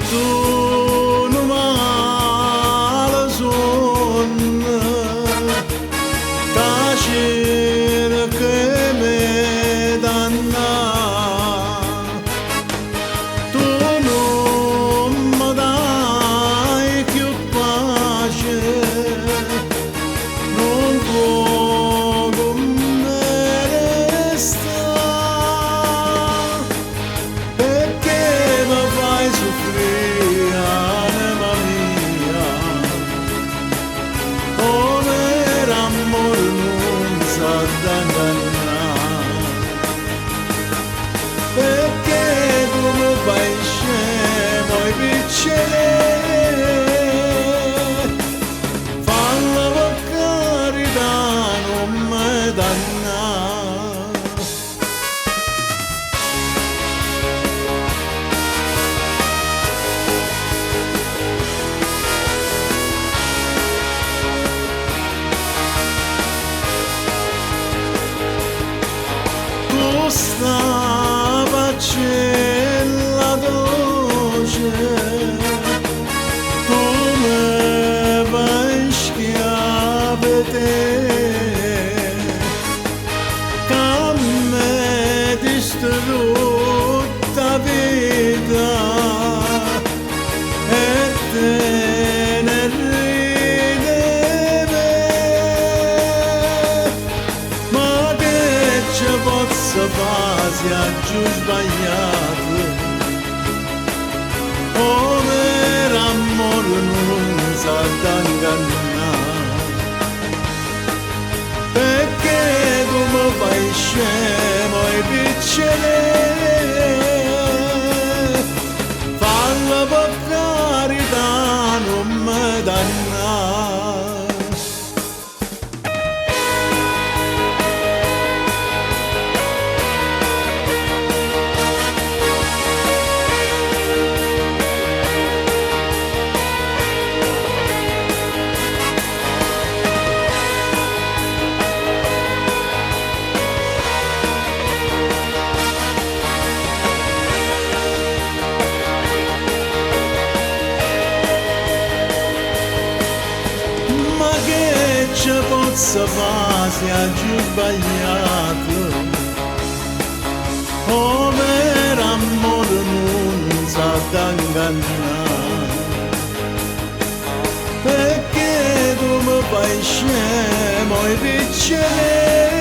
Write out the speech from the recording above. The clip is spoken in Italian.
tu non male sonno tacere che me danna tu non mi dai più pace non può con me restare perché mi fai soffrire anima mia come l'amore non sa d'ingannare perché tu mi fai scemo i piccoli falla per carità non mi dannare. Tu stava la dolce, tu me vai schiave te, che me distrutta vita e te ne ride ma che ci posso fare se ha giù sbagliato come l'amore non sa d'ingannare perché tu mi fai scemo i piccoli falla per carità non mi dannare. Ma che ci posso fare se ha giù sbagliato come l'amore non sa d'ingannare perché tu mi fai scemo i piccoli